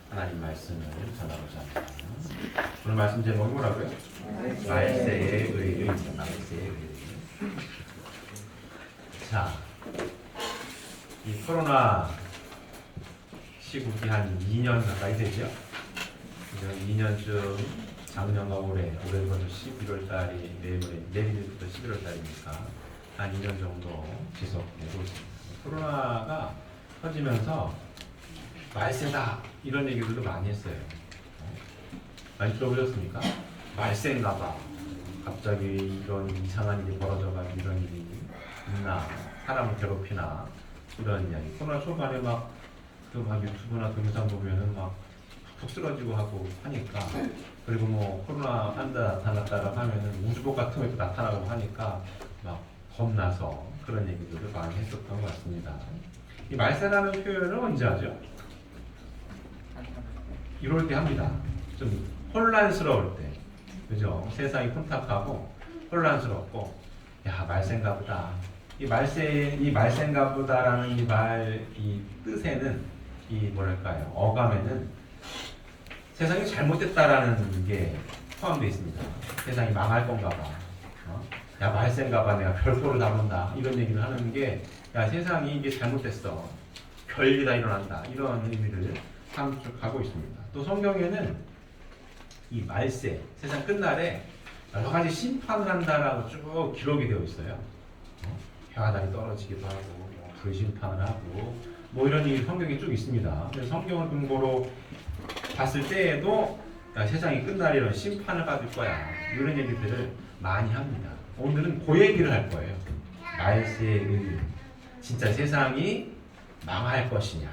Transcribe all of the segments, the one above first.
하나님 말씀을 전하고자 합니다. 오늘 말씀 제목이 뭐라고요? 말세의 의입니다. 말세의 의. 자, 이 코로나 시국이 한 2년 가까이 되죠. 2년쯤 작년과 올해는 벌써 11월 달이 내일부터 11월 달이니까 한 2년 정도 지속되고 있습니다. 코로나가 터지면서 말세다 이런 얘기들도 많이 했어요. 많이 들어보셨습니까? 말세인가봐. 갑자기 이런 이상한 일이 벌어져가지고 이런 일이 있나, 사람을 괴롭히나 이런 이야기. 코로나 초반에 막 유튜브나 동영상 보면은 막 푹 쓰러지고 하고 하니까, 그리고 뭐 코로나 나타났다라고 하면은 우주복 같은 것도 나타나고 하니까 막 겁나서 그런 얘기들을 많이 했었던 것 같습니다. 이 말세라는 표현을 언제 하죠? 이럴 때 합니다. 좀 혼란스러울 때, 그죠? 세상이 혼탁하고 혼란스럽고, 야 말세인가 보다. 이 말세인가 보다라는 이 뜻에는 뭐랄까요? 어감에는 세상이 잘못됐다라는 게 포함되어 있습니다. 세상이 망할 건가 봐. 야 말세인가 봐. 내가 별꼴을 다 본다. 이런 얘기를 하는 게, 야 세상이 이게 잘못됐어. 별일이 다 일어난다. 이런 의미를 함축하고 있습니다. 또 성경에는 이 말세, 세상 끝날에 여러 가지 심판을 한다라고 쭉 기록이 되어 있어요. 해와 달이 떨어지기도 하고, 불심판을 하고, 이런 일이 성경에 쭉 있습니다. 그래서 성경을 근거로 봤을 때에도 야, 세상이 끝날 이런 심판을 받을 거야. 이런 얘기들을 많이 합니다. 오늘은 그 얘기를 할 거예요. 말세의 의미. 진짜 세상이 망할 것이냐.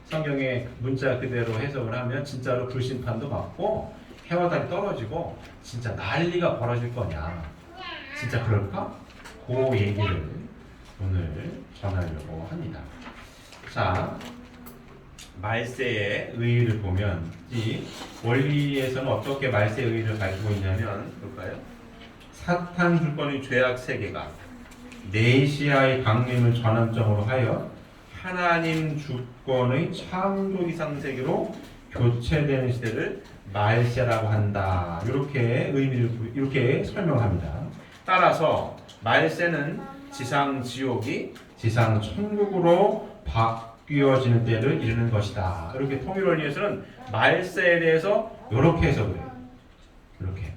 성경의 문자 그대로 해석을 하면 진짜로 불심판도 받고 해와 달이 떨어지고 진짜 난리가 벌어질 거냐. 진짜 그럴까? 그 얘기를 오늘 전하려고 합니다. 자, 말세의 의의를 보면 이 원리에서는 어떻게 말세의 의의를 가지고 있냐면 볼까요? 사탄 주권의 죄악 세계가 메시아의 강림을 전환점으로 하여 하나님 주권의 창조 이상 세계로 교체되는 시대를 말세라고 한다. 이렇게 설명합니다. 따라서 말세는 지상 지옥이 지상 천국으로 바뀌어지는 때를 이르는 것이다. 이렇게 통일 원리에서는 말세에 대해서 이렇게 해석을 해요. 이렇게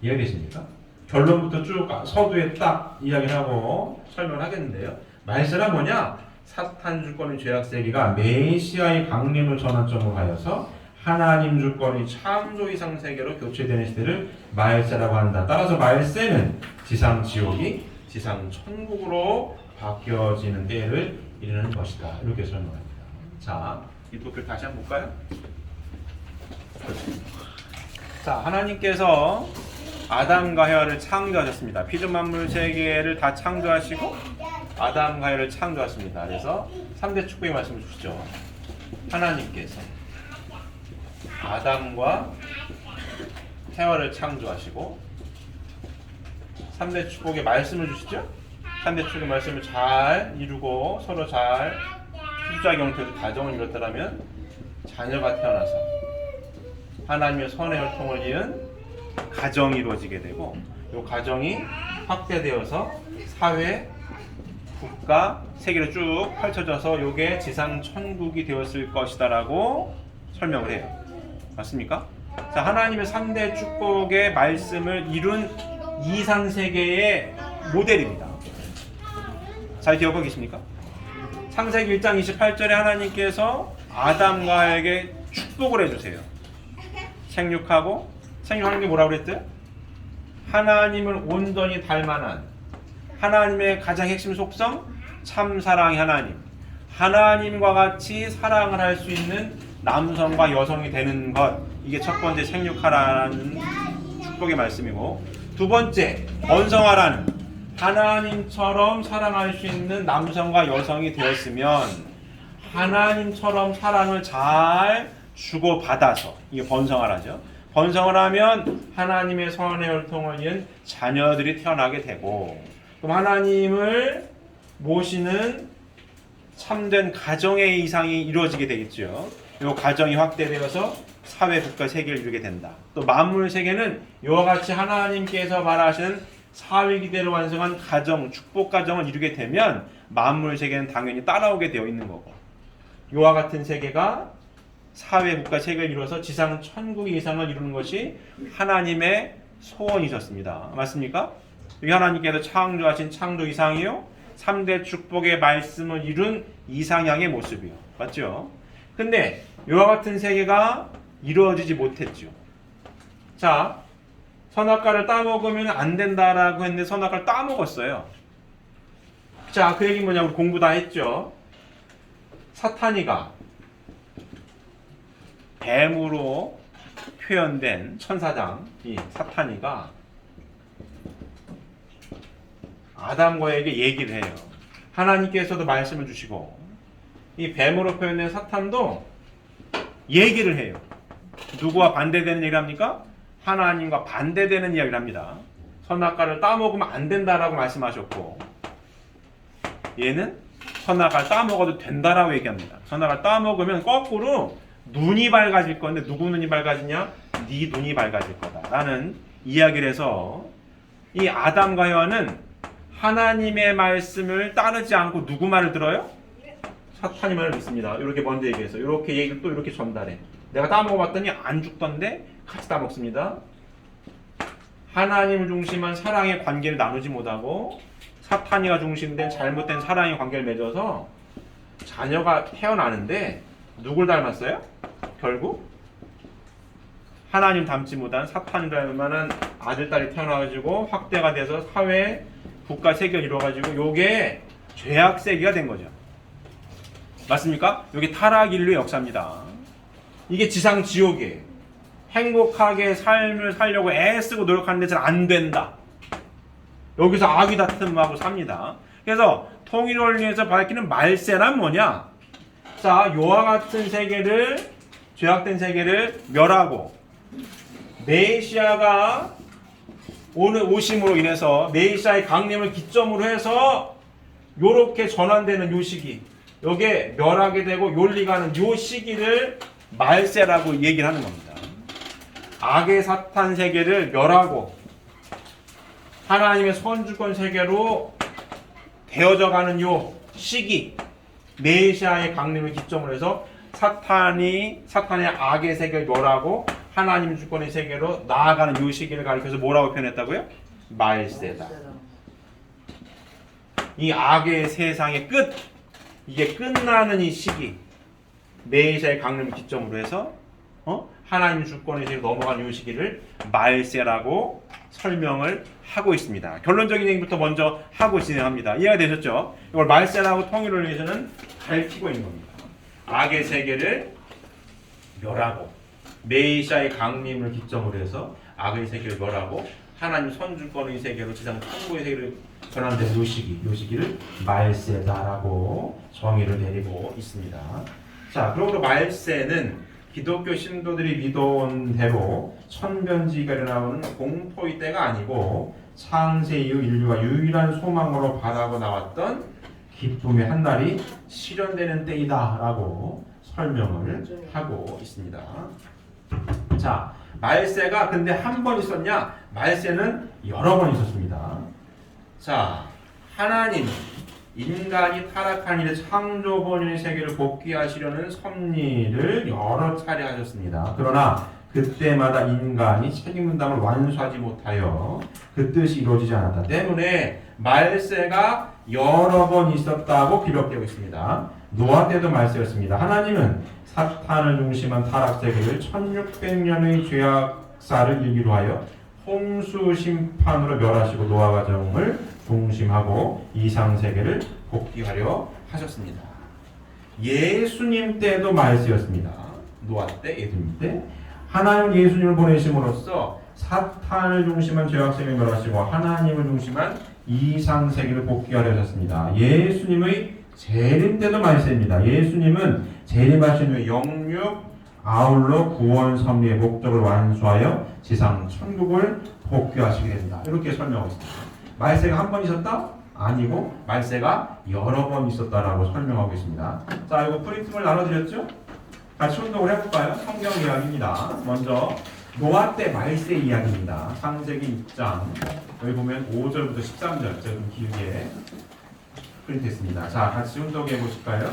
이해되십니까? 결론부터 쭉 서두에 딱 이야기를 하고 설명을 하겠는데요. 말세란 뭐냐? 사탄 주권의 죄악 세계가 메시아의 강림을 전환점으로 하여서 하나님 주권의 창조 이상 세계로 교체되는 시대를 말세라고 한다. 따라서 말세는 지상 지옥이 지상 천국으로 바뀌어지는 때를 이르는 것이다. 이렇게 설명합니다. 자, 이 도표를 다시 한번 볼까요? 자, 하나님께서 아담과 헤와를 창조하셨습니다. 피조 만물 세계를 다 창조하시고 아담과 헤와를 창조하십니다. 그래서 3대 축복의 말씀을 주시죠. 하나님께서 아담과 헤와를 창조하시고 3대 축복의 말씀을 주시죠. 3대 축복의 말씀을 잘 이루고 서로 잘 필주자 경태로 가정을 이뤘다면 자녀가 태어나서 하나님의 선의 혈통을 이은 가정이 이루어지게 되고 이 가정이 확대되어서 사회, 국가, 세계로 쭉 펼쳐져서 이게 지상 천국이 되었을 것이다라고 설명을 해요. 맞습니까? 자, 하나님의 3대 축복의 말씀을 이룬 이상 세계의 모델입니다. 잘 기억하고 계십니까? 창세기 1장 28절에 하나님께서 아담과 하에게 축복을 해주세요. 생육하는 게 뭐라고 그랬대요? 하나님을 온전히 닮아난 하나님의 가장 핵심 속성 참사랑의 하나님, 하나님과 같이 사랑을 할 수 있는 남성과 여성이 되는 것, 이게 첫 번째 생육하라는 축복의 말씀이고, 두 번째 번성하라는 하나님처럼 사랑할 수 있는 남성과 여성이 되었으면 하나님처럼 사랑을 잘 주고받아서, 이게 번성하라죠. 번성을 하면 하나님의 선의 혈통을 이은 자녀들이 태어나게 되고, 그럼 하나님을 모시는 참된 가정의 이상이 이루어지게 되겠죠. 이 가정이 확대되어서 사회, 국가, 세계를 이루게 된다. 또 만물 세계는 이와 같이 하나님께서 말하시는 사회 기대를 완성한 가정, 축복 가정을 이루게 되면 만물 세계는 당연히 따라오게 되어 있는 거고, 이와 같은 세계가 사회, 국가, 세계를 이루어서 지상 천국 이상을 이루는 것이 하나님의 소원이셨습니다. 맞습니까? 이 하나님께서 창조하신 창조 이상이요, 3대 축복의 말씀을 이룬 이상향의 모습이요. 맞죠? 근데 이와 같은 세계가 이루어지지 못했죠. 자, 선악과를 따먹으면 안 된다라고 했는데 선악과를 따먹었어요. 자, 그 얘기 뭐냐, 우리 공부 다 했죠. 사탄이가 뱀으로 표현된 천사장, 이 사탄이가 아담과에게 얘기를 해요. 하나님께서도 말씀을 주시고, 이 뱀으로 표현된 사탄도 얘기를 해요. 누구와 반대되는 얘기를 합니까? 하나님과 반대되는 이야기를 합니다. 선악과를 따먹으면 안 된다라고 말씀하셨고, 얘는 선악과를 따먹어도 된다라고 얘기합니다. 선악과를 따먹으면 거꾸로 눈이 밝아질 건데, 누구 눈이 밝아지냐? 네 눈이 밝아질 거다라는 이야기를 해서, 이 아담과 여호와는 하나님의 말씀을 따르지 않고 누구 말을 들어요? 사탄이 말을 듣습니다. 이렇게 먼저 얘기해서 이렇게 얘기를 또 이렇게 전달해. 내가 따먹어봤더니 안 죽던데 같이 따먹습니다. 하나님을 중심한 사랑의 관계를 나누지 못하고 사탄이가 중심된 잘못된 사랑의 관계를 맺어서 자녀가 태어나는데 누굴 닮았어요? 결국 하나님 닮지 못한 사탄을 닮을 만한 아들, 딸이 태어나가지고 확대가 돼서 사회, 국가, 세계를 이루어가지고 요게 죄악 세계가 된 거죠. 맞습니까? 요게 타락 인류의 역사입니다. 이게 지상 지옥이에요. 행복하게 삶을 살려고 애쓰고 노력하는데 잘 안 된다. 여기서 악이 다툼하고 삽니다. 그래서 통일을 위해서 밝히는 말세란 뭐냐? 자, 요와 같은 세계를, 죄악된 세계를 멸하고 메시아가 오늘 오심으로 인해서 메시아의 강림을 기점으로 해서 요렇게 전환되는 요 시기, 요게 멸하게 되고 윤리가는 요 시기를 말세라고 얘기를 하는 겁니다. 악의 사탄 세계를 멸하고 하나님의 선주권 세계로 되어져가는 요 시기, 메시아의 강림을 기점으로 해서 사탄의 악의 세계를 멸하고 하나님 주권의 세계로 나아가는 요 시기를 가리켜서 뭐라고 표현했다고요? 말세다. 이 악의 세상의 끝, 이게 끝나는 이 시기, 메시아의 강림을 기점으로 해서 하나님 주권의 세계로 넘어가는 요 시기를 말세라고 설명을 하고 있습니다. 결론적인 얘기부터 먼저 하고 진행합니다. 이해가 되셨죠? 이걸 말세라고 통일을 위해서는 밝히고 있는 겁니다. 악의 세계를 멸하고 메시아의 강림을 기점으로 해서 악의 세계를 멸하고 하나님 선주권의 세계로 지상 천국의 세계를 전환된 요 시기를 말세다라고 정의를 내리고 있습니다. 자, 그러므로 말세는 기독교 신도들이 믿어온 대로 천변지가 일어나오는 공포의 때가 아니고 창세 이후 인류가 유일한 소망으로 바라고 나왔던 기쁨의 한 날이 실현되는 때이다라고 설명을 하고 있습니다. 자, 말세가 근데 한 번 있었냐? 말세는 여러 번 있었습니다. 자, 하나님 인간이 타락한 일에 창조 본인의 세계를 복귀하시려는 섭리를 여러 차례 하셨습니다. 그러나 그때마다 인간이 책임 분담을 완수하지 못하여 그 뜻이 이루어지지 않았다 때문에 말세가 여러 번 있었다고 기록되고 있습니다. 노아 때도 말세였습니다. 하나님은 사탄을 중심한 타락 세계를 1600년의 죄악사를 일기로 하여 홍수 심판으로 멸하시고 노아 가정을 중심하고 이상 세계를 복귀하려 하셨습니다. 예수님 때도 말세였습니다. 노아 때, 예수님 때 하나님 예수님을 보내심으로써 사탄을 중심한 죄악 세계를 멸하시고 하나님을 중심한 이상 세계를 복귀하려 하셨습니다. 예수님의 재림 때도 말세입니다. 예수님은 재림하신 후에 영육 아울러 구원 섭리의 목적을 완수하여 지상 천국을 복귀하시게 된다. 이렇게 설명하고 있습니다. 말세가 한 번 있었다? 아니고 말세가 여러 번 있었다라고 설명하고 있습니다. 자, 이거 프린트물 나눠드렸죠? 같이 혼동을 해볼까요? 성경 이야기입니다. 먼저 노아 때 말세 이야기입니다. 창세기 6장 여기 보면 5절부터 13절 좀 길게 프린트했습니다. 자, 같이 혼동해 보실까요?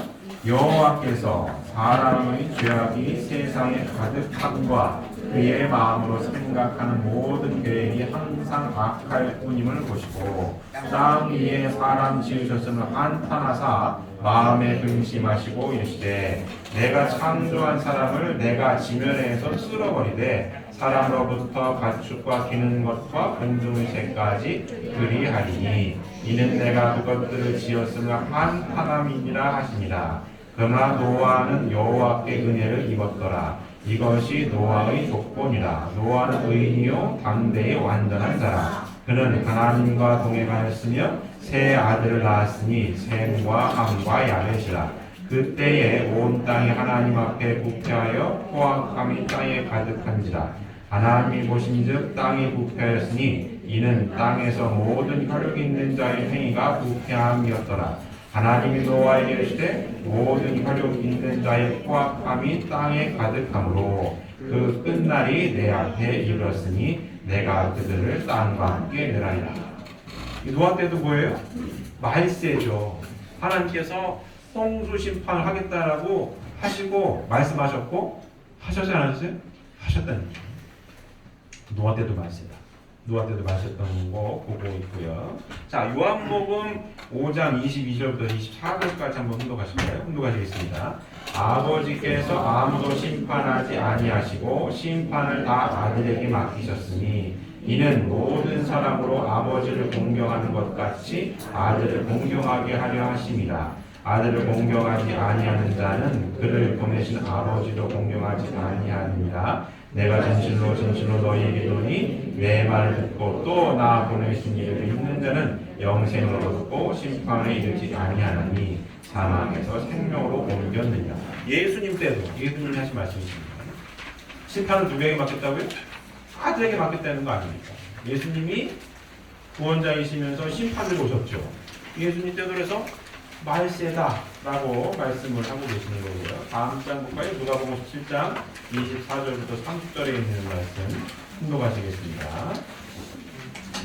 여호와께서 사람의 죄악이 세상에 가득함과 그의 마음으로 생각하는 모든 계획이 항상 악할 뿐임을 보시고 땅 위에 사람 지으셨음을 한탄하사 마음에 근심하시고 이르시되 내가 창조한 사람을 내가 지면에서 쓸어버리되 사람으로부터 가축과 기는 것과 공중의 새까지 그리하리니 이는 내가 그것들을 지었으며 한탄함이니라 하십니다. 그러나 노아는 여호와께 은혜를 입었더라. 이것이 노아의 조건이라. 노아는 의인이요 당대의 완전한 자라. 그는 하나님과 동행하였으며 세 아들을 낳았으니 셈과 함과 야벳이라. 그때에 온 땅이 하나님 앞에 부패하여 포악함이 땅에 가득한지라. 하나님이 보신즉 땅이 부패하였으니 이는 땅에서 모든 혈육 있는 자의 행위가 부패함이었더라. 하나님이 노아에게 이르시되 모든 혈육 있는 자의 포악함이 땅에 가득하므로 그 끝날이 내 앞에 이르렀으니 내가 그들을 땅과 함께 내라리라. 노아 때도 뭐예요? 말세죠. 하나님께서 홍수 심판을 하겠다라고 하시고 말씀하셨고 하셨지 않았어요? 하셨다는 거죠. 노아 때도 말세다. 노아 때도 말씀했던 거 보고 있고요. 자, 요한복음 5장 22절부터 24절까지 한번 훈독하실까요? 훈독하시겠습니다. 아버지께서 아무도 심판하지 아니하시고 심판을 다 아들에게 맡기셨으니 이는 모든 사람으로 아버지를 공경하는 것 같이 아들을 공경하게 하려 하심이라. 아들을 공경하지 아니하는 자는 그를 보내신 아버지도 공경하지 아니하느니라. 내가 진실로 진실로 너희에게 이르노니 내 말을 듣고 또 나 보내신 이를 믿는 자는 영생으로 얻고 심판에 이르지 아니하나니 사망에서 생명으로 옮겼느니라. 예수님 때도 예수님이 하신 말씀이십니다. 심판을 누구에게 맡겼다고요? 아들에게 맡겼다는 거 아닙니까? 예수님이 구원자이시면서 심판을 오셨죠. 예수님 때도 그래서 말세다라고 말씀을 하고 계시는 거고요. 다음 장 볼까요? 누가복음 17장 24절부터 30절에 있는 말씀 훈독하시겠습니다.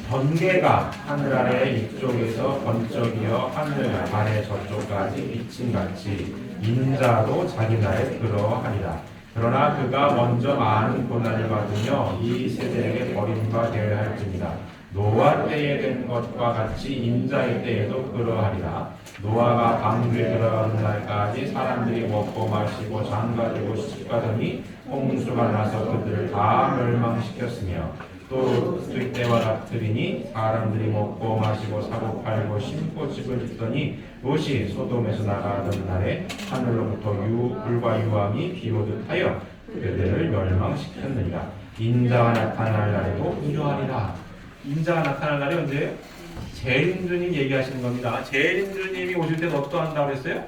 번개가 하늘 아래 이쪽에서 번쩍이어 하늘 아래 저쪽까지 비침같이 인자도 자기 날에 그러하리라. 그러나 그가 먼저 많은 고난을 받으며 이 세대에게 버림받아야 할지니라. 노아 때에 된 것과 같이 인자의 때에도 그러하리라. 노아가 방주에 들어가는 날까지 사람들이 먹고 마시고 장가들고 시집가더니 홍수가 나서 그들을 다 멸망시켰으며 또 그때와 같으리니 사람들이 먹고 마시고 사고 팔고 심고 집을 짓더니 롯이 소돔에서 나가던 날에 하늘로부터 불과 유황이 비오듯 하여 그들을 멸망시켰느니라. 인자가 나타날 날에도 이러하리라. 인자가 나타날 날이 언제예요? 재림주님 얘기하시는 겁니다. 재림주님이 오실 때는 어떠한다고 그랬어요?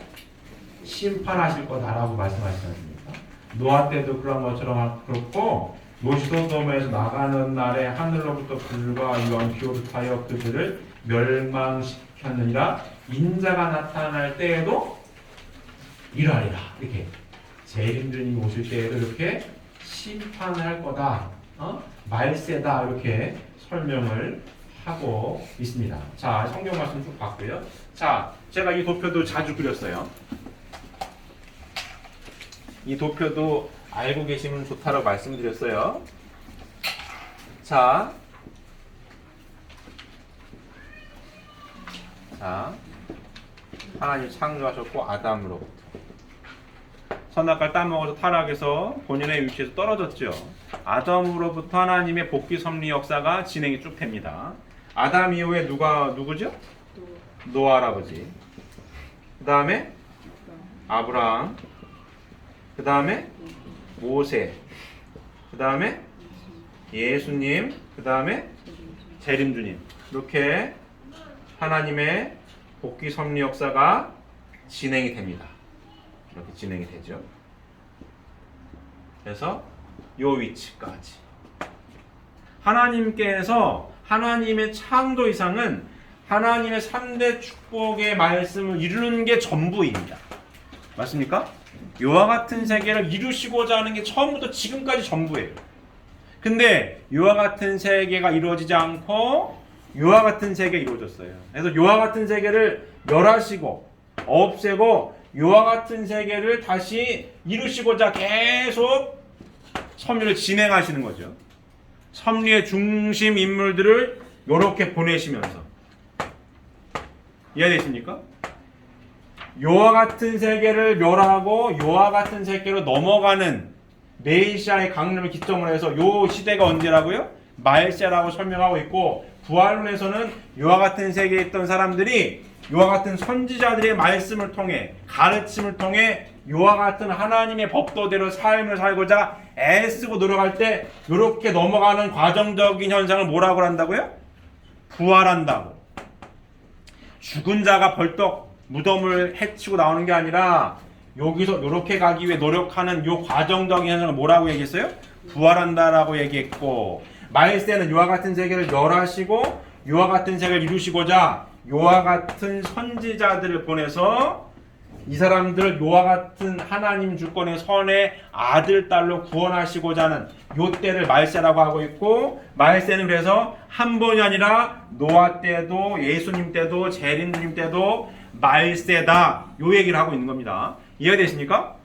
심판하실 거다라고 말씀하시지 않습니까? 노아 때도 그런 것처럼 그렇고 노시도돔에서 나가는 날에 하늘로부터 불과 유황 비오듯 하여 그들을 멸망시켰느니라. 인자가 나타날 때에도 이러하리라. 이렇게 재림주님이 오실 때에도 이렇게 심판을 할 거다. 말세다. 이렇게 설명을 하고 있습니다. 자, 성경 말씀 쭉 봤고요. 자, 제가 이 도표도 자주 그렸어요. 이 도표도 알고 계시면 좋다라고 말씀드렸어요. 자, 하나님 창조하셨고 아담으로부터 선악과를 따먹어서 타락해서 본인의 위치에서 떨어졌죠. 아담으로부터 하나님의 복귀 섭리 역사가 진행이 쭉 됩니다. 아담 이후에 누구죠? 노아 할아버지. 그 다음에 아브라함. 그 다음에 모세. 그 다음에 예수님. 그 다음에 재림주님. 이렇게 하나님의 복귀 섭리 역사가 진행이 됩니다. 이렇게 진행이 되죠. 그래서 요 위치까지 하나님께서 하나님의 창조 이상은 하나님의 3대 축복의 말씀을 이루는 게 전부입니다. 맞습니까? 이와 같은 세계를 이루시고자 하는 게 처음부터 지금까지 전부예요. 근데 이와 같은 세계가 이루어지지 않고 이와 같은 세계가 이루어졌어요. 그래서 이와 같은 세계를 멸하시고 없애고 이와 같은 세계를 다시 이루시고자 계속 섭리를 진행하시는 거죠. 섭리의 중심 인물들을 이렇게 보내시면서 이해되십니까? 이와 같은 세계를 멸하고 이와 같은 세계로 넘어가는 메시아의 강림을 기점으로 해서 이 시대가 언제라고요? 말세라고 설명하고 있고, 부활론에서는 이와 같은 세계에 있던 사람들이 이와 같은 선지자들의 말씀을 통해 가르침을 통해 이와 같은 하나님의 법도대로 삶을 살고자 애쓰고 노력할 때 이렇게 넘어가는 과정적인 현상을 뭐라고 한다고요? 부활한다고. 죽은 자가 벌떡 무덤을 헤치고 나오는 게 아니라 여기서 이렇게 가기 위해 노력하는 이 과정적인 현상을 뭐라고 얘기했어요? 부활한다라고 얘기했고, 말세는 이와 같은 세계를 멸하시고 이와 같은 세계를 이루시고자 이와 같은 선지자들을 보내서 이 사람들을 이와 같은 하나님 주권의 선의 아들 딸로 구원하시고자 하는 요 때를 말세라고 하고 있고, 말세는 그래서 한 번이 아니라 노아 때도 예수님 때도 재림주님 때도 말세다, 요 얘기를 하고 있는 겁니다. 이해되십니까?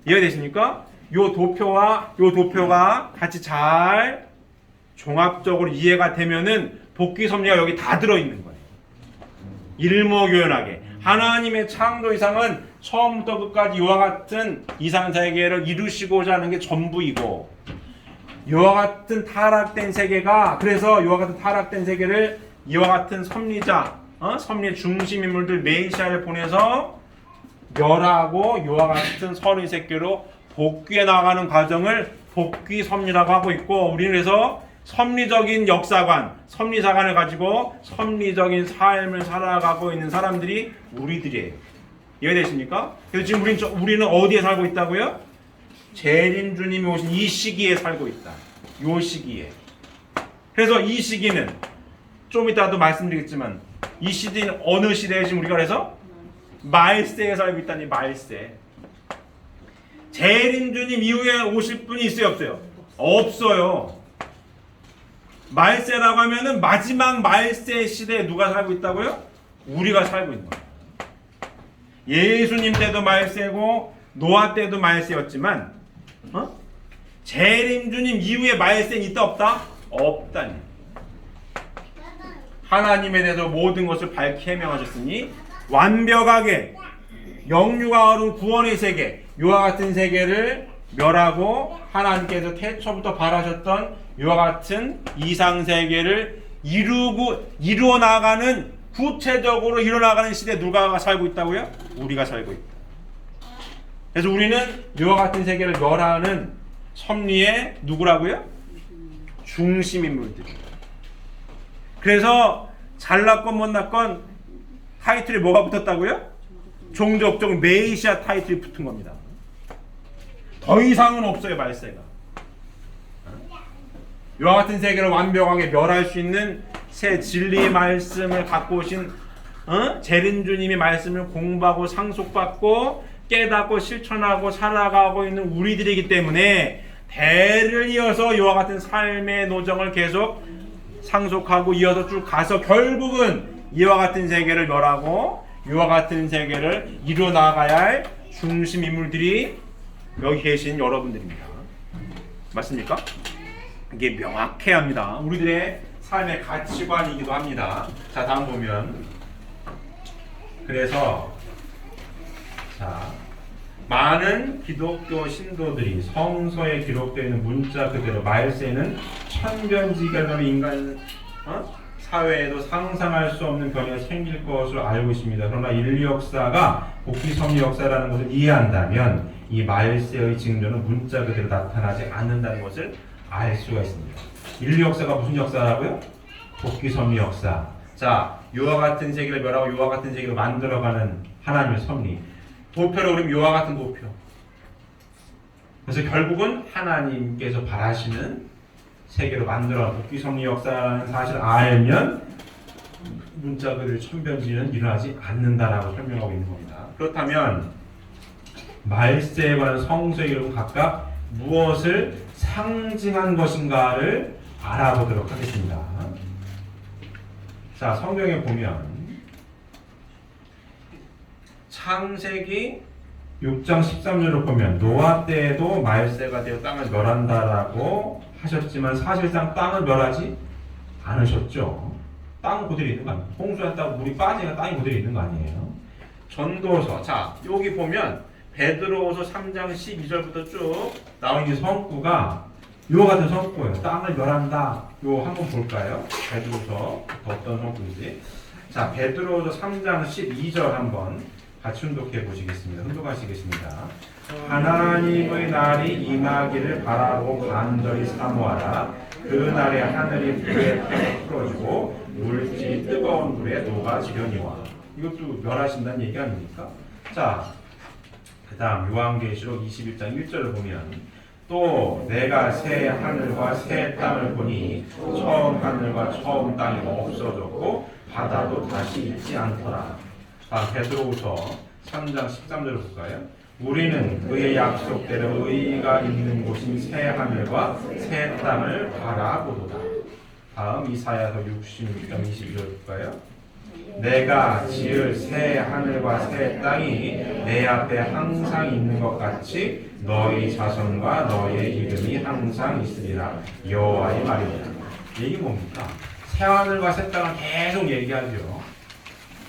이해되십니까? 요 도표가 같이 잘 종합적으로 이해가 되면은 복귀 섭리가 여기 다 들어있는 거예요. 일목요연하게 하나님의 창조 이상은 처음부터 끝까지 이와 같은 이상세계를 이루시고자 하는 게 전부이고, 이와 같은 타락된 세계가, 그래서 이와 같은 타락된 세계를 이와 같은 섭리자, 섭리의 중심 인물들 메시아를 보내서 멸하고 이와 같은 선의 세계로 복귀해 나가는 과정을 복귀 섭리라고 하고 있고, 우리는 그래서 섭리적인 역사관, 섭리사관을 가지고 섭리적인 삶을 살아가고 있는 사람들이 우리들이에요. 이해되십니까? 그래서 지금 우리는 어디에 살고 있다고요? 재림주님이 오신 이 시기에 살고 있다. 요 시기에. 그래서 이 시기는 좀 이따도 말씀드리겠지만, 이 시대는 어느 시대에 지금 우리가 그래서 말세에 살고 있다니, 말세. 재림주님 이후에 오실 분이 있어요, 없어요? 없어요. 말세라고 하면은 마지막 말세 시대에 누가 살고 있다고요? 우리가 살고 있는 거예요. 예수님 때도 말세고 노아 때도 말세였지만, 재림주님 이후에 말세는 있다 없다? 없다니. 하나님에 대해서 모든 것을 밝히 해명하셨으니 완벽하게 영유가 어른 구원의 세계, 이와 같은 세계를 멸하고 하나님께서 태초부터 바라셨던 이와 같은 이상세계를 이루어 나가는, 구체적으로 일어나가는 시대에 누가 살고 있다고요? 우리가 살고 있다. 그래서 우리는 이와 같은 세계를 멸하는 섭리의 누구라고요? 중심 인물들. 그래서 잘났건 못났건 타이틀이 뭐가 붙었다고요? 종족적 메시아 타이틀이 붙은 겁니다. 더 이상은 없어요, 말세가. 이와 같은 세계를 완벽하게 멸할 수 있는 새 진리의 말씀을 갖고 오신 재림주님의 말씀을 공부하고 상속받고 깨닫고 실천하고 살아가고 있는 우리들이기 때문에 대를 이어서 이와 같은 삶의 노정을 계속 상속하고 이어서 쭉 가서 결국은 이와 같은 세계를 멸하고 이와 같은 세계를 이루어 나가야 할 중심 인물들이 여기 계신 여러분들입니다. 맞습니까? 이게 명확해야 합니다. 우리들의 삶의 가치관이기도 합니다. 자, 다음 보면, 그래서 많은 기독교 신도들이 성서에 기록되어 있는 문자 그대로 말세는 천변지변으로 인간 사회에도 상상할 수 없는 변화가 생길 것으로 알고 있습니다. 그러나 인류 역사가 복귀섭리 역사라는 것을 이해한다면 이 말세의 징조는 문자 그대로 나타나지 않는다는 것을 알 수가 있습니다. 인류 역사가 무슨 역사라고요? 복귀섭리 역사. 자, 이와 같은 세계를 멸하고 이와 같은 세계를 만들어가는 하나님의 섭리. 도표를 그리면 이와 같은 도표. 그래서 결국은 하나님께서 바라시는 세계로 만들어 복귀섭리 역사라는 사실을 알면 문자 그대로 천변지는 일어나지 않는다라고 설명하고 있는 겁니다. 그렇다면 말세에 관한 성서의 이름 각각 무엇을 상징한 것인가를 알아보도록 하겠습니다. 자, 성경에 보면 창세기 6장 13절을 보면 노아 때에도 말세가 되어 땅을 멸한다라고 하셨지만 사실상 땅을 멸하지 않으셨죠. 땅은 그대로 있는 거 아니에요. 홍수했다고 물이 빠지니까 땅이 그대로 있는 거 아니에요. 전도서, 자 여기 보면 베드로후서 3장 12절부터 쭉 나온 이 성구가 요 같은 성구예요. 땅을 멸한다. 요 한번 볼까요? 베드로후서 어떤 성구인지. 자, 베드로후서 3장 12절 한번 같이 훈독해 보시겠습니다. 훈독하시겠습니다. 하나님의 날이 임하기를 바라고 간절히 사모하라. 그 날에 하늘이 불에 풀어지고 물질이 뜨거운 불에 녹아지려니와. 이것도 멸하신다는 얘기 아닙니까? 자, 그 다음 요한계시록 21장 1절을 보면 또 내가 새 하늘과 새 땅을 보니 처음 하늘과 처음 땅이 없어졌고 바다도 다시 있지 않더라. 다음 베드로후서 3장 13절을 볼까요? 우리는 그의 약속대로 의가 있는 곳인 새 하늘과 새 땅을 바라보도다. 다음 이사야서 66장 22절 볼까요? 내가 지을 새 하늘과 새 땅이 내 앞에 항상 있는 것 같이 너희 자손과 너희의 이름이 항상 있으리라. 여호와의 말이니라. 이게 뭡니까? 새 하늘과 새 땅을 계속 얘기하죠.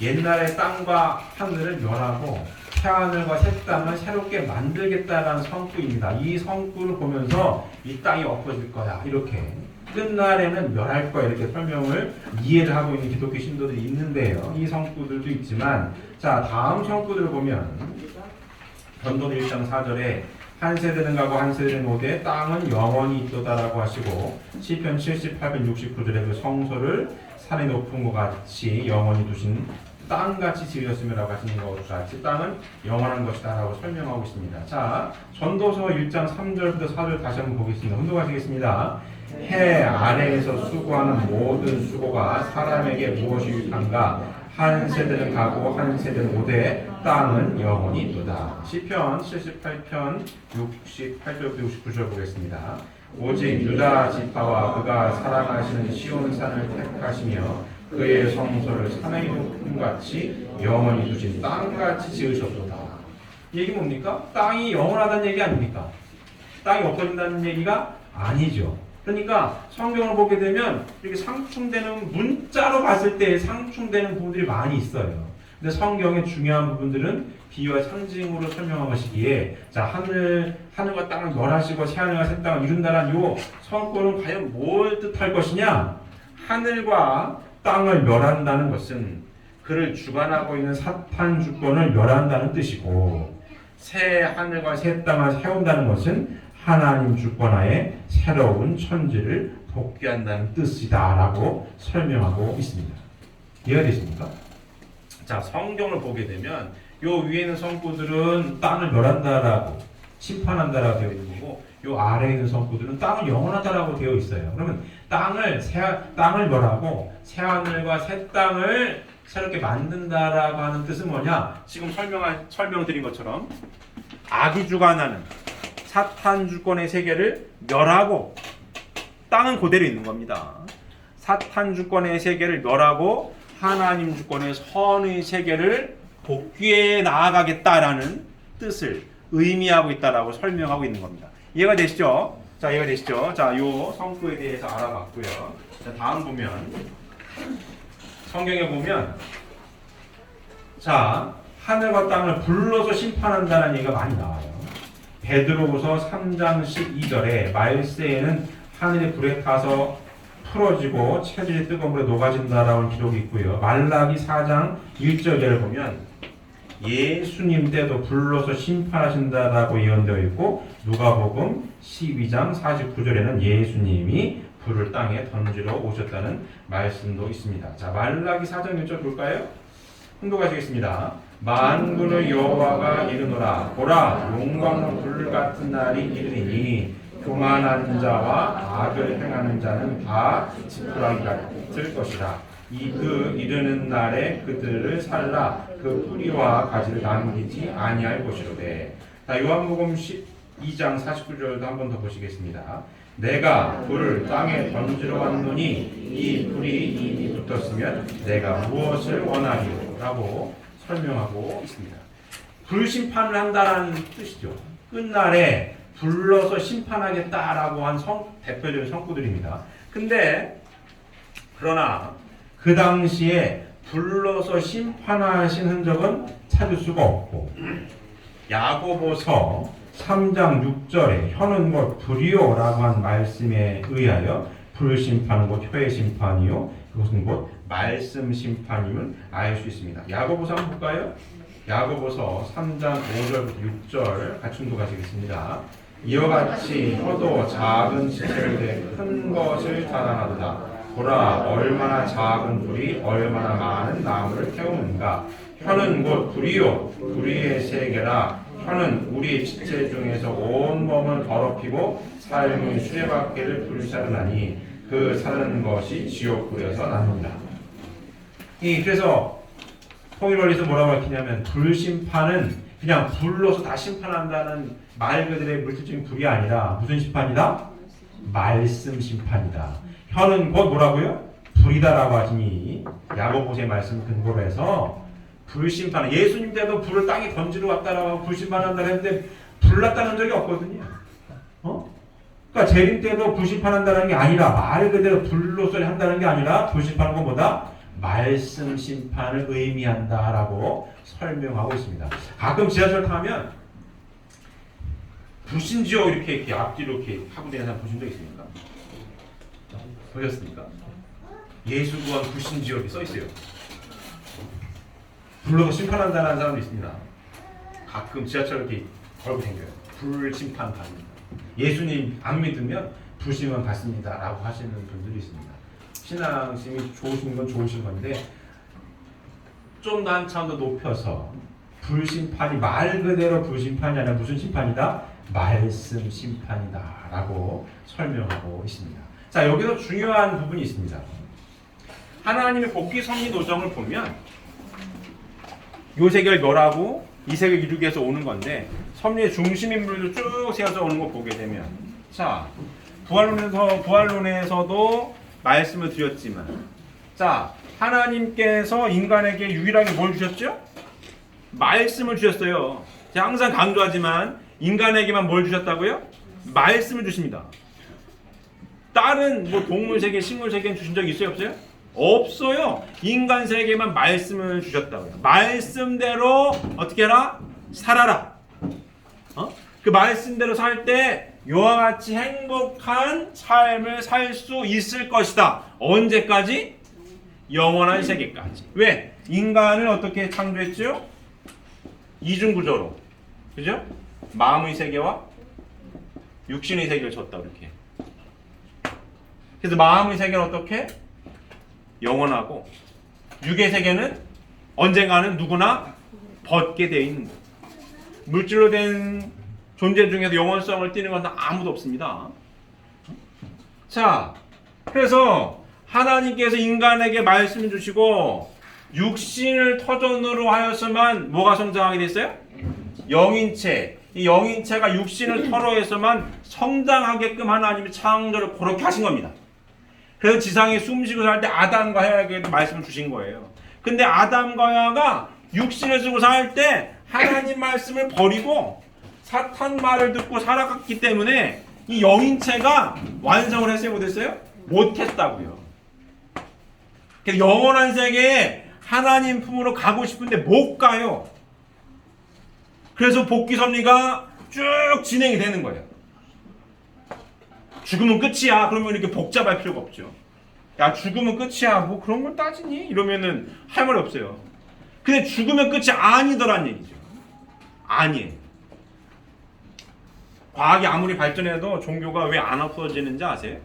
옛날의 땅과 하늘을 멸하고 새 하늘과 새 땅을 새롭게 만들겠다라는 성구입니다. 이 성구를 보면서 이 땅이 엎어질 거야. 이렇게. 끝날에는 멸할 거야. 이렇게 설명을 이해를 하고 있는 기독교 신도들이 있는데요. 이 성구들도 있지만, 자, 다음 성구들을 보면, 전도서 1장 4절에 한 세대는 가고 한 세대는 오되 땅은 영원히 있도다라고 하시고, 시편 78편 69절에 그 성소를 산이 높은 것 같이 영원히 두신 땅같이 지으셨음이라고 하시는 것 같이 땅은 영원한 것이다라고 설명하고 있습니다. 자, 전도서 1장 3절부터 4절 다시 한번 보겠습니다. 훈독하시겠습니다. 해 아래에서 수고하는 모든 수고가 사람에게 무엇이 유익한가? 한 세대는 가고 한 세대는 오되 땅은 영원히 있도다. 시편 78편 68절부터 69절 보겠습니다. 오직 유다 지파와 그가 사랑하시는 시온산을 택하시며 그의 성소를 산의 높음같이 영원히 두신 땅같이 지으셨도다. 얘기 뭡니까? 땅이 영원하다는 얘기 아닙니까? 땅이 엎어진다는 얘기가 아니죠. 그러니까 성경을 보게 되면 이렇게 상충되는, 문자로 봤을 때 상충되는 부분들이 많이 있어요. 근데 성경의 중요한 부분들은 비유와 상징으로 설명한 것이기에, 자, 하늘과 땅을 멸하시고 새 하늘과 새 땅을 이룬다는 요 성권은 과연 뭘 뜻할 것이냐? 하늘과 땅을 멸한다는 것은 그를 주관하고 있는 사탄 주권을 멸한다는 뜻이고, 새 하늘과 새 땅을 세운다는 것은 하나님 주권하에 새로운 천지를 복귀한다는 뜻이다라고 설명하고 있습니다. 이해가 되십니까? 자, 성경을 보게 되면 요 위에 있는 성구들은 땅을 멸한다라고, 심판한다라고 되어 있는 거고, 요 아래에 있는 성구들은 땅을 영원하다라고 되어 있어요. 그러면 땅을 멸하고 새 하늘과 새 땅을 새롭게 만든다라고 하는 뜻은 뭐냐? 지금 설명드린 것처럼 악이 주관하는 사탄 주권의 세계를 멸하고 땅은 그대로 있는 겁니다. 사탄 주권의 세계를 멸하고 하나님 주권의 선의 세계를 복귀해 나아가겠다라는 뜻을 의미하고 있다라고 설명하고 있는 겁니다. 이해가 되시죠? 자, 이해가 되시죠? 자, 요 성구에 대해서 알아봤고요. 자, 다음 보면 성경에 보면, 자, 하늘과 땅을 불러서 심판한다는 얘기가 많이 나와요. 베드로후서 3장 12절에 말세에는 하늘이 불에 타서 풀어지고 체질이 뜨거운 물에 녹아진다라는 기록이 있고요. 말라기 4장 1절을 보면 예수님 때도 불러서 심판하신다라고 예언되어 있고, 누가복음 12장 49절에는 예수님이 불을 땅에 던지러 오셨다는 말씀도 있습니다. 자, 말라기 4장 1절 볼까요? 훈독하시겠습니다. 만군의 여호와가 이르노라. 보라, 용광로 불 같은 날이 이르리니 교만한 자와 악을 행하는 자는 다 지푸라기 같을 것이다. 이르는 날에 그들을 살라 그 뿌리와 가지를 남기지 아니할 것이로되. 자, 요한복음 12장 49절도 한 번 더 보시겠습니다. 내가 불을 땅에 던지러 왔노니 이 불이 이미 붙었으면 내가 무엇을 원하리요? 라고 설명하고 있습니다. 불심판을 한다는 뜻이죠. 끝날에 불러서 심판하겠다라고 한 대표적인 성구들입니다. 근데 그러나 그 당시에 불러서 심판하신 흔적은 찾을 수가 없고, 야고보서 3장 6절에 혀는 곧 불이요라고 한 말씀에 의하여 불심판은 곧 혀의 심판이요 그것은 곧 말씀 심판임을 알 수 있습니다. 야고보서 한번 볼까요? 야고보서 3장 5절부터 6절 같이 공독하시겠습니다. 이와 같이 혀도 작은 지체를 대 큰 것을 자랑하도다. 보라, 얼마나 작은 불이 얼마나 많은 나무를 태우는가. 혀는 곧 불이요 불의의 세계라. 혀는 우리 지체 중에서 온 몸을 더럽히고 삶의 수레바퀴를 불사르나니 그 사는 것이 지옥불에서 납니다. 그래서 통일원리에서 뭐라고 밝히냐면 불심판은 그냥 불로서 다 심판한다는 말 그대로의 물질적인 불이 아니라 무슨 심판이다? 말씀 심판이다. 혀는 곧 뭐라고요? 불이다라고 하시니 야고보서의 말씀 근거로 해서 불심판, 예수님 때도 불을 땅에 던지러 왔다라고 하고 불심판한다고 했는데 불났다는 적이 없거든요. 그러니까 재림 때도 불심판한다는 게 아니라 말 그대로 불로서 한다는 게 아니라 불심판은 뭐다? 말씀 심판을 의미한다라고 설명하고 있습니다. 가끔 지하철 타면 불신지옥 이렇게 앞뒤로 이렇게 하고 다니는 사람 보신 적 있습니까? 보셨습니까? 예수 구원 불신지옥 이렇게 써 있어요. 불러서 심판한다는 사람도 있습니다. 가끔 지하철 이렇게 걸고 다녀요. 불심판 받습니다. 예수님 안 믿으면 불심은 받습니다라고 하시는 분들이 있습니다. 신앙심이 좋으신 건 좋으신 건데 좀 더 한 차원 더 높여서 불심판이 말 그대로 불심판이 아니라 무슨 심판이다? 말씀 심판이다 라고 설명하고 있습니다. 자, 여기서 중요한 부분이 있습니다. 하나님의 복귀 섭리 노정을 보면 요 세계를 멸하고 이 세계를 이루기 위해서 오는 건데 섭리의 중심 인물도 쭉 세워서 오는 거 보게 되면, 자, 부활론에서도 말씀을 드렸지만, 자, 하나님께서 인간에게 유일하게 뭘 주셨죠? 말씀을 주셨어요. 제가 항상 강조하지만 인간에게만 뭘 주셨다고요? 말씀을 주십니다. 다른 동물 세계, 식물 세계는 주신 적 있어요, 없어요? 없어요. 인간 세계만 말씀을 주셨다고요. 말씀대로 어떻게 해라? 살아라. 그 말씀대로 살 때 이와 같이 행복한 삶을 살 수 있을 것이다. 언제까지? 영원한 세계까지. 왜? 인간을 어떻게 창조했죠? 이중구조로. 그죠? 마음의 세계와 육신의 세계를 줬다, 이렇게. 그래서 마음의 세계는 어떻게? 영원하고, 육의 세계는 언젠가는 누구나 벗게 되어 있는 거예요. 물질로 된 존재 중에서 영원성을 띠는 건 아무도 없습니다. 자, 그래서 하나님께서 인간에게 말씀을 주시고 육신을 터전으로 하여서만 뭐가 성장하게 됐어요? 영인체. 이 영인체가 육신을 터로해서만 성장하게끔 하나님이 창조를 그렇게 하신 겁니다. 그래서 지상에 숨쉬고 살 때 아담과 하와에게도 말씀을 주신 거예요. 근데 아담과 하와가 육신을 쓰고 살 때 하나님 말씀을 버리고 사탄 말을 듣고 살아갔기 때문에 이 영인체가 완성을 했어요, 못했어요? 못했다고요. 그래서 영원한 세계에 하나님 품으로 가고 싶은데 못 가요. 그래서 복귀 섭리가 쭉 진행이 되는 거예요. 죽으면 끝이야. 그러면 이렇게 복잡할 필요가 없죠. 야, 죽으면 끝이야. 뭐 그런 걸 따지니? 이러면은 할 말이 없어요. 근데 죽으면 끝이 아니더란 얘기죠. 아니에요. 과학이 아무리 발전해도 종교가 왜 안 없어지는지 아세요?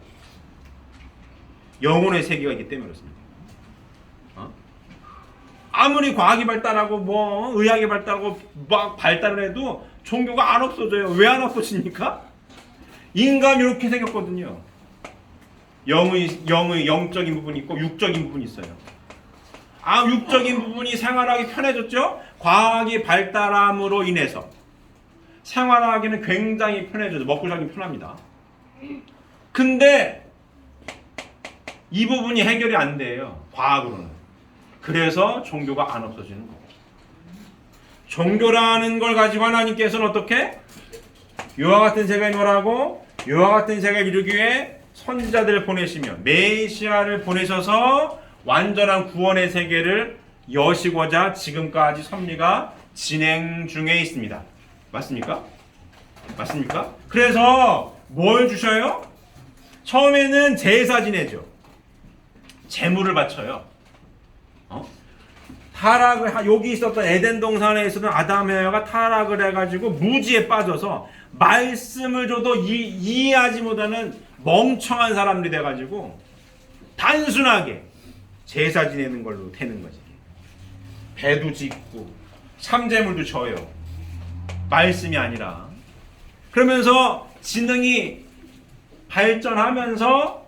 영혼의 세계가 있기 때문에 그렇습니다. 아무리 과학이 발달하고 뭐 의학이 발달하고 막 발달을 해도 종교가 안 없어져요. 왜 안 없어집니까? 인간이 이렇게 생겼거든요. 영의 영적인 부분이 있고 육적인 부분이 있어요. 육적인 부분이 생활하기 편해졌죠? 과학이 발달함으로 인해서 생활하기는 굉장히 편해져서 먹고 살기 편합니다. 근데 이 부분이 해결이 안 돼요. 과학으로는. 그래서 종교가 안 없어지는 거예요. 종교라는 걸 가지고 하나님께서는 어떻게? 이와 같은 세계를 뭐라고? 이와 같은 세계를 이루기 위해 선지자들을 보내시며 메시아를 보내셔서 완전한 구원의 세계를 여시고자 지금까지 섭리가 진행 중에 있습니다. 맞습니까? 맞습니까? 그래서 뭘 주셔요? 처음에는 제사 지내죠. 제물을 바쳐요. 타락을 여기 있었던 에덴 동산에 있었던 아담 에바가 타락을 해가지고 무지에 빠져서 말씀을 줘도 이해하지 못하는 멍청한 사람들이 돼가지고 단순하게 제사 지내는 걸로 되는 거지. 배도 짓고 참제물도 져요. 말씀이 아니라. 그러면서 지능이 발전하면서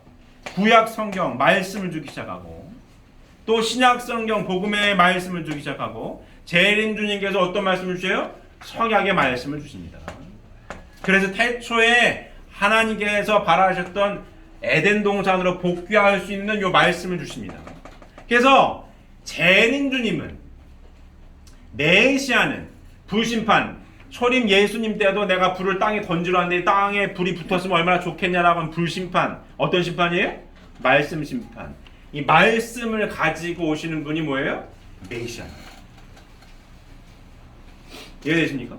구약 성경 말씀을 주기 시작하고 또 신약 성경 복음의 말씀을 주기 시작하고 재림 주님께서 어떤 말씀을 주세요? 성약의 말씀을 주십니다. 그래서 태초에 하나님께서 바라셨던 에덴 동산으로 복귀할 수 있는 요 말씀을 주십니다. 그래서 재림 주님은 메시아는 불심판 초림 예수님 때도 내가 불을 땅에 던지러 왔는데 땅에 불이 붙었으면 얼마나 좋겠냐라고 하면 불심판. 어떤 심판이에요? 말씀 심판. 이 말씀을 가지고 오시는 분이 뭐예요? 메시아. 이해되십니까?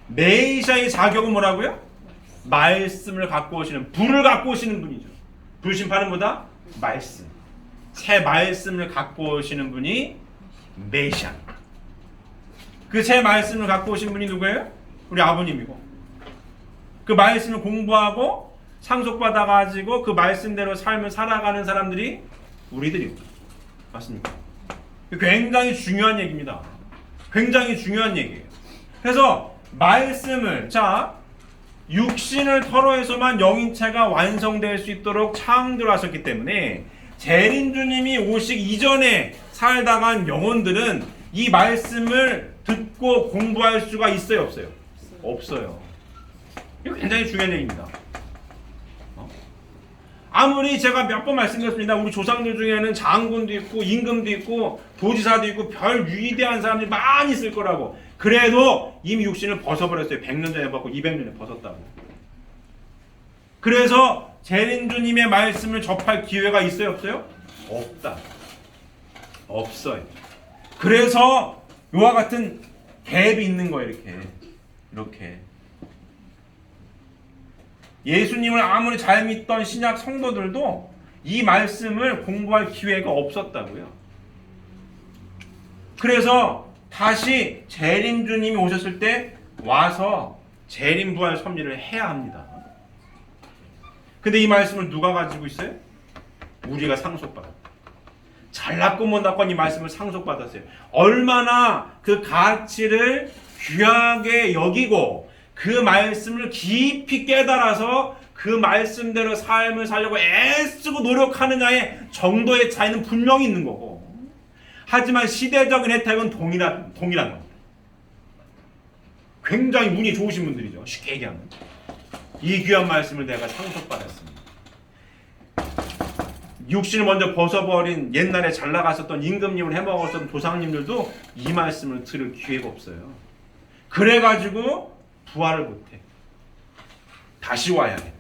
메시아의 자격은 뭐라고요? 말씀을 갖고 오시는, 불을 갖고 오시는 분이죠. 불심판은 뭐다? 말씀. 새 말씀을 갖고 오시는 분이 메시아. 그 새 말씀을 갖고 오신 분이 누구예요? 우리 아버님이고, 그 말씀을 공부하고 상속받아가지고 그 말씀대로 삶을 살아가는 사람들이 우리들이고. 맞습니까? 굉장히 중요한 얘기입니다. 굉장히 중요한 얘기예요. 그래서 말씀을, 육신을 털어해서만 영인체가 완성될 수 있도록 창조하셨기 때문에 재림주님이 오시기 이전에 살다간 영혼들은 이 말씀을 듣고 공부할 수가 있어요, 없어요? 없어요. 이거 굉장히 중요한 얘기입니다. 아무리 제가 몇 번 말씀드렸습니다. 우리 조상들 중에는 장군도 있고 임금도 있고 도지사도 있고 별 위대한 사람들이 많이 있을 거라고. 그래도 이미 육신을 벗어버렸어요. 100년 전에 벗고 200년에 벗었다고. 그래서 재림주님의 말씀을 접할 기회가 있어요, 없어요? 없다. 없어요. 그래서 이와 같은 갭이 있는 거예요. 이렇게 예수님을 아무리 잘 믿던 신약 성도들도 이 말씀을 공부할 기회가 없었다고요. 그래서 다시 재림주님이 오셨을 때 와서 재림부활 섭리를 해야 합니다. 근데 이 말씀을 누가 가지고 있어요? 우리가 상속받았다. 잘났고 못났건 이 말씀을 상속받았어요. 얼마나 그 가치를 귀하게 여기고 그 말씀을 깊이 깨달아서 그 말씀대로 삶을 살려고 애쓰고 노력하느냐의 정도의 차이는 분명히 있는 거고, 하지만 시대적인 혜택은 동일한 겁니다. 굉장히 운이 좋으신 분들이죠. 쉽게 얘기하면. 이 귀한 말씀을 내가 상속받았습니다. 육신을 먼저 벗어버린 옛날에 잘 나갔었던 임금님을 해먹었던 조상님들도 이 말씀을 들을 기회가 없어요. 그래가지고 부활을 못해. 다시 와야 해.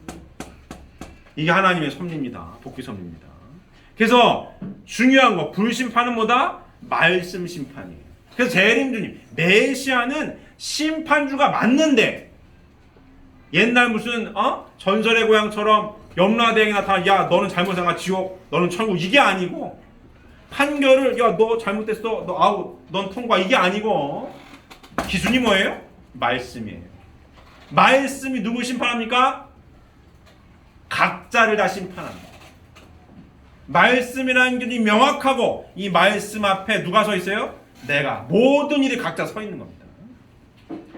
이게 하나님의 섭리입니다. 복귀 섭리입니다. 그래서 중요한 거, 불심판은 뭐다? 말씀 심판이에요. 그래서 재림주님, 메시아는 심판주가 맞는데, 옛날 무슨 전설의 고향처럼 염라대왕이 나타나, 야 너는 잘못한 지옥, 너는 천국, 이게 아니고, 판결을 야 너 잘못됐어, 너 아웃, 넌 통과, 이게 아니고, 기준이 뭐예요? 말씀이에요. 말씀이 누구 심판합니까? 각자를 다 심판합니다. 말씀이라는 게 명확하고, 이 말씀 앞에 누가 서 있어요? 내가. 모든 일이 각자 서 있는 겁니다.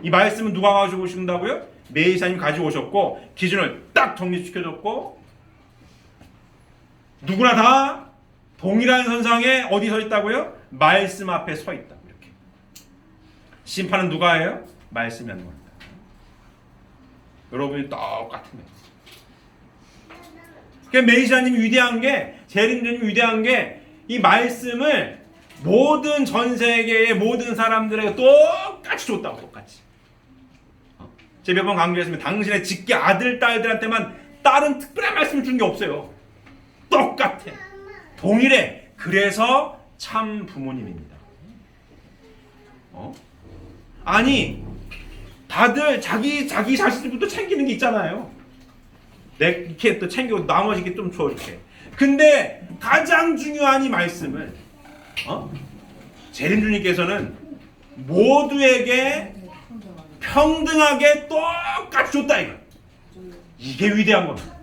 이 말씀은 누가 가지고 오신다고요? 메시아님 가지고 오셨고, 기준을 딱 정리시켜줬고, 누구나 다 동일한 선상에 어디 서 있다고요? 말씀 앞에 서 있다. 이렇게. 심판은 누가 해요? 말씀이 하는 겁니다. 여러분이 똑같은 거예요. 그러니까 메시아님이 위대한 게, 재림주님이 위대한 게 이 말씀을 모든 전 세계의 모든 사람들에게 똑같이 줬다고. 똑같이. 제가 몇 번 강조했습니다. 당신의 직계 아들, 딸들한테만 다른 특별한 말씀을 준 게 없어요. 똑같아. 동일해. 그래서 참 부모님입니다. 아니, 다들 자기 자식들부터 챙기는 게 있잖아요. 이렇게 또 챙기고 나머지 게 좀 줘, 이렇게. 근데 가장 중요한 이 말씀을 재림주님께서는 모두에게 평등하게 똑같이 줬다 이거. 이게 위대한 겁니다.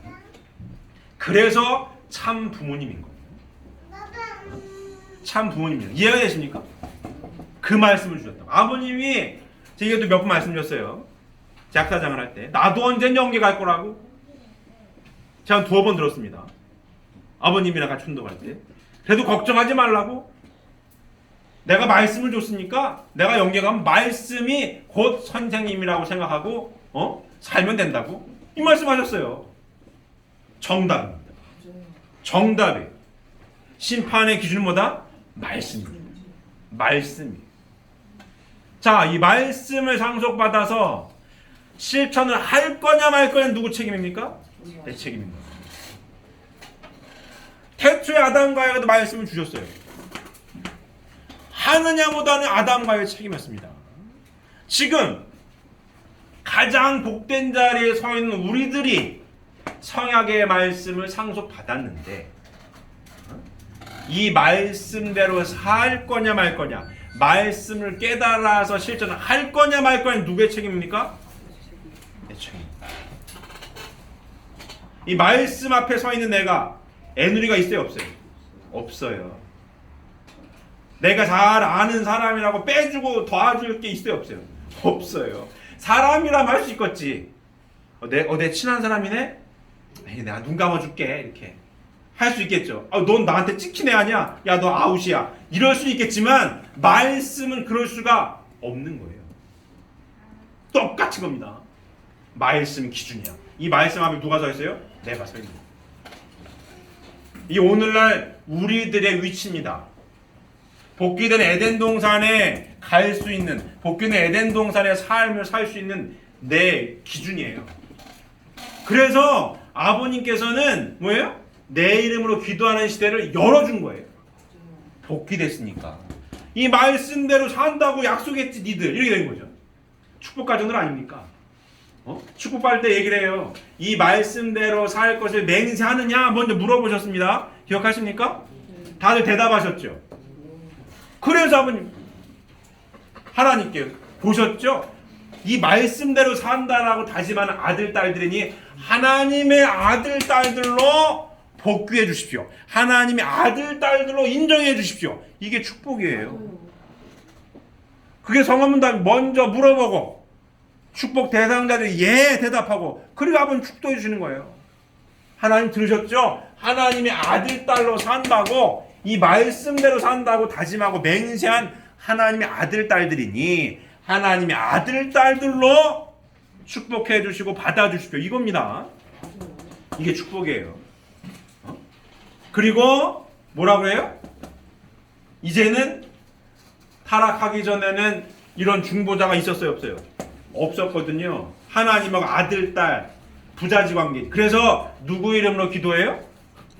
그래서 참 부모님인 거예요. 참 부모님이에요. 이해가 되십니까? 그 말씀을 주셨다고. 아버님이 제가 또 몇 번 말씀드렸어요. 작사장을 할 때 나도 언젠 영계 갈 거라고. 제가 두어 번 들었습니다. 아버님이랑 같이 운동할 때. 그래도 걱정하지 말라고. 내가 말씀을 줬으니까 내가 영계 가면 말씀이 곧 선생님이라고 생각하고 살면 된다고. 이 말씀하셨어요. 정답입니다. 정답이. 심판의 기준은 뭐다? 말씀입니다. 말씀이. 자, 이 말씀을 상속받아서 실천을 할 거냐 말 거냐 누구 책임입니까? 내 책임입니다. 태초에 아담과 하와에게도 말씀을 주셨어요. 하느냐 못하는 아담과 하와의 책임이었습니다. 지금 가장 복된 자리에 서 있는 우리들이 성약의 말씀을 상속받았는데 이 말씀대로 살 거냐 말 거냐, 말씀을 깨달아서 실천을 할 거냐 말 거냐 누구의 책임입니까? 내 책임입니다. 이 말씀 앞에 서 있는 내가 애누리가 있어요 없어요? 없어요. 내가 잘 아는 사람이라고 빼주고 도와줄 게 있어요 없어요? 없어요. 사람이라면 할 수 있겠지. 내 친한 사람이네? 에이, 내가 눈 감아줄게 이렇게 할 수 있겠죠. 넌 나한테 찍힌 애 아니야? 야, 너 아웃이야. 이럴 수 있겠지만 말씀은 그럴 수가 없는 거예요. 똑같은 겁니다. 말씀 기준이야. 이 말씀 앞에 누가 서 있어요? 내가 서 있는 거예요. 이 오늘날 우리들의 위치입니다. 복귀된 에덴 동산에 갈 수 있는, 복귀된 에덴 동산의 삶을 살 수 있는 내 기준이에요. 그래서 아버님께서는 뭐예요? 내 이름으로 기도하는 시대를 열어준 거예요. 복귀됐으니까. 이 말씀대로 산다고 약속했지 니들. 이렇게 된 거죠. 축복 가정들 아닙니까? 축복받을 때 얘기를 해요. 이 말씀대로 살 것을 맹세하느냐 먼저 물어보셨습니다. 기억하십니까? 다들 대답하셨죠. 그래서 아버님 하나님께 보셨죠? 이 말씀대로 산다라고 다짐하는 아들 딸들이니 하나님의 아들 딸들로 복귀해 주십시오. 하나님의 아들 딸들로 인정해 주십시오. 이게 축복이에요. 그게 성화문답 먼저 물어보고 축복 대상자들이 예 대답하고 그리고 아버님 축도해 주시는 거예요. 하나님 들으셨죠? 하나님의 아들 딸로 산다고 이 말씀대로 산다고 다짐하고 맹세한 하나님의 아들 딸들이니 하나님의 아들 딸들로 축복해 주시고 받아 주십시오. 이겁니다. 이게 축복이에요. 그리고 뭐라고 해요? 이제는 타락하기 전에는 이런 중보자가 있었어요 없어요? 없었거든요. 하나님하고 아들, 딸, 부자지 관계. 그래서 누구 이름으로 기도해요?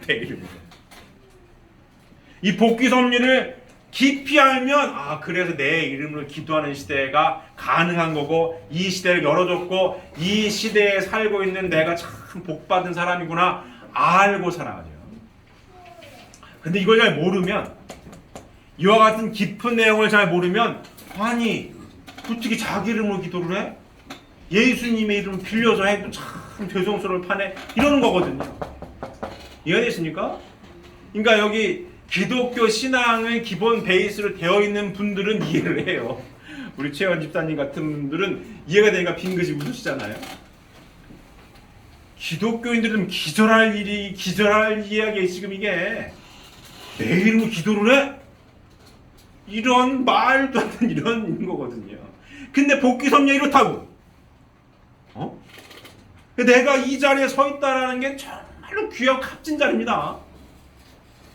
내 이름으로. 이 복귀 섭리를 깊이 알면 그래서 내 이름으로 기도하는 시대가 가능한 거고 이 시대를 열어줬고 이 시대에 살고 있는 내가 참 복받은 사람이구나 알고 살아가죠. 근데 이걸 잘 모르면 이와 같은 깊은 내용을 잘 모르면 아니 어떻게 자기 이름으로 기도를 해? 예수님의 이름을 빌려서 해도 참 죄송스러울 판에 이러는 거거든요. 이해되십니까? 그러니까 여기 기독교 신앙의 기본 베이스로 되어 있는 분들은 이해를 해요. 우리 최원 집사님 같은 분들은 이해가 되니까 빙긋이 웃으시잖아요. 기독교인들은 기절할 이야기에 지금 이게 내 이름으로 기도를 해? 이런 말도 안 되는 이런 거거든요. 근데 복귀 성령 이렇다고. 내가 이 자리에 서 있다라는 게 정말로 귀하고 값진 자리입니다.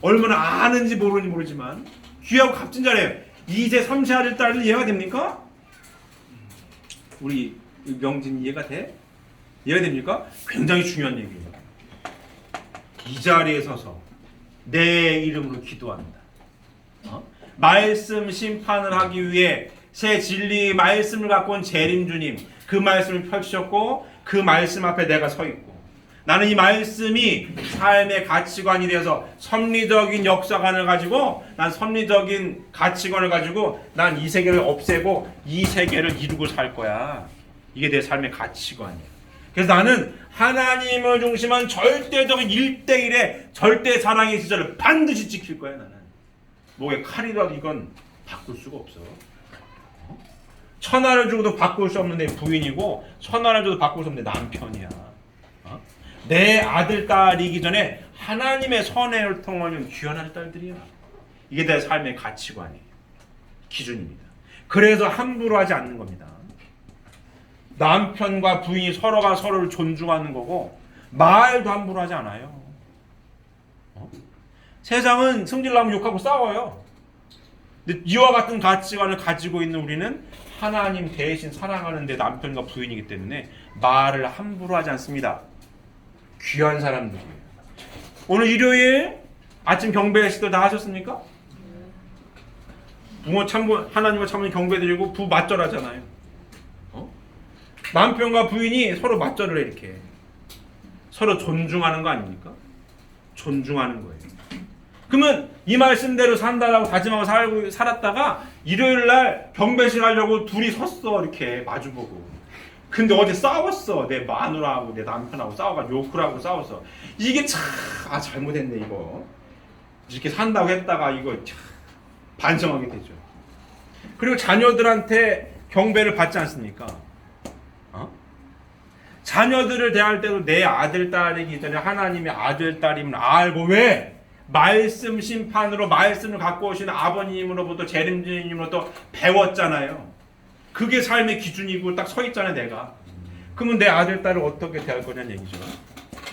얼마나 아는지 모르지만 귀하고 값진 자리예요. 2세 3세 아들 딸들 이해가 됩니까? 우리 명진 이해가 돼? 이해가 됩니까? 굉장히 중요한 얘기예요. 이 자리에 서서 내 이름으로 기도한다. 말씀 심판을 하기 위해 새 진리의 말씀을 갖고 온 재림주님, 그 말씀을 펼치셨고 그 말씀 앞에 내가 서 있고, 나는 이 말씀이 삶의 가치관이 되어서 섭리적인 역사관을 가지고, 난 섭리적인 가치관을 가지고 난 이 세계를 없애고 이 세계를 이루고 살 거야. 이게 내 삶의 가치관이야. 그래서 나는 하나님을 중심한 절대적인 1대1의 절대 사랑의 지절을 반드시 지킬 거야. 나는 목에 칼이라도 이건 바꿀 수가 없어. 천하를 주고도 바꿀 수 없는 내 부인이고, 천하를 줘도 바꿀 수 없는 내 남편이야. 내 아들 딸이기 전에 하나님의 선행을 통하는 귀한 아들 딸들이야. 이게 내 삶의 가치관이에요. 기준입니다. 그래서 함부로 하지 않는 겁니다. 남편과 부인이 서로가 서로를 존중하는 거고, 말도 함부로 하지 않아요. 세상은 승질나면 욕하고 싸워요. 근데 이와 같은 가치관을 가지고 있는 우리는 하나님 대신 사랑하는 내 남편과 부인이기 때문에 말을 함부로 하지 않습니다. 귀한 사람들이에요. 오늘 일요일 아침 경배 시도 다 하셨습니까? 부모 참고 하나님과 참고 경배드리고 부 맞절하잖아요. 남편과 부인이 서로 맞절을 해. 이렇게 서로 존중하는 거 아닙니까? 존중하는 거예요. 그러면 이 말씀대로 산다라고 다짐하고 살았다가 일요일날 경배식 하려고 둘이 섰어. 이렇게 마주보고. 근데 어제 싸웠어. 내 마누라하고 내 남편하고 싸워가지고 욕을 하고 싸웠어. 이게 참 잘못했네 이거. 이렇게 산다고 했다가 이거 참 반성하게 되죠. 그리고 자녀들한테 경배를 받지 않습니까? 자녀들을 대할 때도 내 아들 딸이기 전에 하나님의 아들 딸임을 알고, 왜? 말씀 심판으로 말씀을 갖고 오신 아버님으로부터 재림주님으로부터 배웠잖아요. 그게 삶의 기준이고 딱 서 있잖아요, 내가. 그러면 내 아들 딸을 어떻게 대할 거냐는 얘기죠.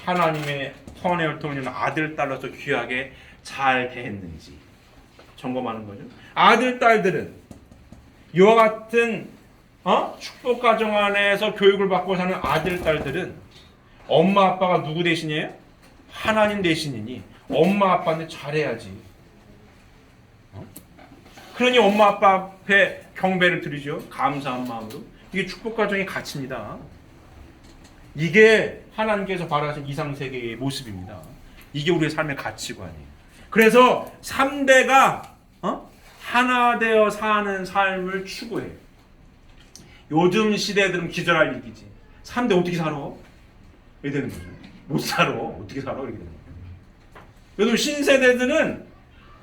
하나님의 선행을 통해 아들 딸로서 귀하게 잘 대했는지 점검하는 거죠. 아들 딸들은 이와 같은 축복 가정 안에서 교육을 받고 사는 아들 딸들은 엄마 아빠가 누구 대신이에요? 하나님 대신이니 엄마 아빠한테 잘해야지. 그러니 엄마 아빠 앞에 경배를 드리죠. 감사한 마음으로. 이게 축복 가정의 가치입니다. 이게 하나님께서 바라신 이상세계의 모습입니다. 이게 우리의 삶의 가치관이에요. 그래서 3대가 하나 되어 사는 삶을 추구해요. 요즘 시대들은 기절할 일이지. 3대 어떻게 살아? 이렇게 되는 거죠. 못 살아. 어떻게 살아? 이렇게 되는 거죠. 요즘 신세대들은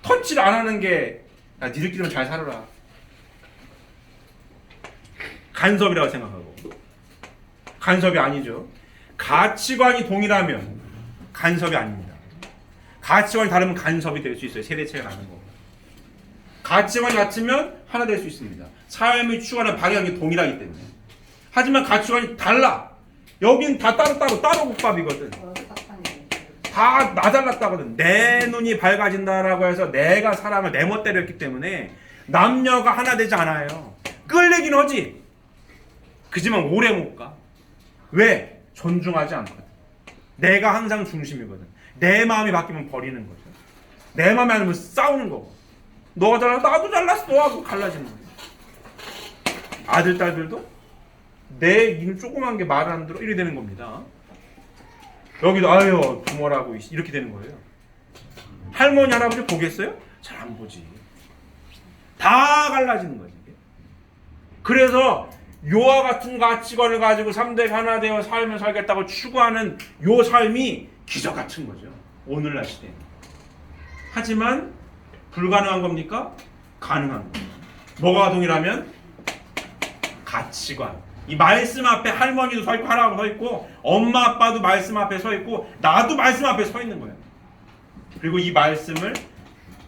터치를 안 하는 게, 야, 니들끼리는 잘 살아라. 간섭이라고 생각하고. 간섭이 아니죠. 가치관이 동일하면 간섭이 아닙니다. 가치관이 다르면 간섭이 될 수 있어요. 세대 차이가 나는 거. 가치관이 같으면 하나 될 수 있습니다. 삶의 추구하는 방향이 동일하기 때문에. 하지만 가치관이 달라. 여긴 다 따로 국밥이거든. 다 나 잘났다거든. 내 눈이 밝아진다라고 해서 내가 사랑을 내 멋대로 했기 때문에 남녀가 하나 되지 않아요. 끌리긴 하지. 그지만 오래 못 가. 왜? 존중하지 않거든. 내가 항상 중심이거든. 내 마음이 바뀌면 버리는 거죠. 내 마음이 아니면 싸우는 거고. 너가 잘났어, 나도 잘났어 하고 갈라지는 거예요. 아들 딸들도 내 입 조그만 게 말 안 들어 이렇게 되는 겁니다. 여기도 아유 부모라고 이렇게 되는 거예요. 할머니 할아버지 보겠어요? 잘 안 보지. 다 갈라지는 거지. 그래서 요와 같은 가치관을 가지고 3대가 하나 되어 삶을 살겠다고 추구하는 요 삶이 기적 같은 거죠. 오늘날 시대에. 하지만 불가능한 겁니까? 가능한 겁니다. 뭐가 동일하면? 가치관. 이 말씀 앞에 할머니도 서 있고 할아버지도 서 있고 엄마 아빠도 말씀 앞에 서 있고 나도 말씀 앞에 서 있는 거예요. 그리고 이 말씀을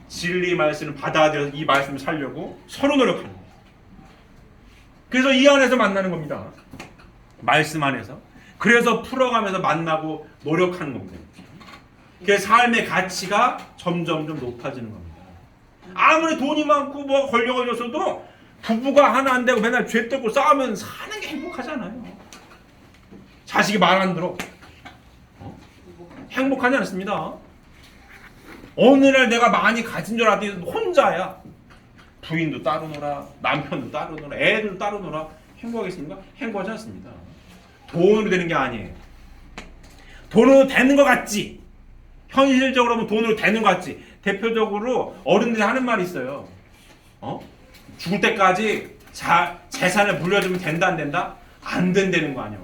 진리 말씀을 받아들여서 이 말씀을 살려고 서로 노력하는 거예요. 그래서 이 안에서 만나는 겁니다. 말씀 안에서. 그래서 풀어가면서 만나고 노력하는 겁니다. 그 삶의 가치가 점점점 높아지는 겁니다. 아무리 돈이 많고 뭐 권력을 줬어도 부부가 하나 안 되고 맨날 죄 뜯고 싸우면 사는 게 행복하잖아요. 자식이 말 안 들어. 행복하지 않습니다. 어느 날 내가 많이 가진 줄 알았더니 혼자야. 부인도 따로 놀아, 남편도 따로 놀아, 애들도 따로 놀아. 행복하겠습니까? 행복하지 않습니다. 돈으로 되는 게 아니에요. 돈으로 되는 것 같지. 현실적으로 보면 돈으로 되는 것 같지. 대표적으로 어른들이 하는 말이 있어요. 죽을 때까지 재산을 물려주면 된다 안 된다? 안 된다는 거 아니야.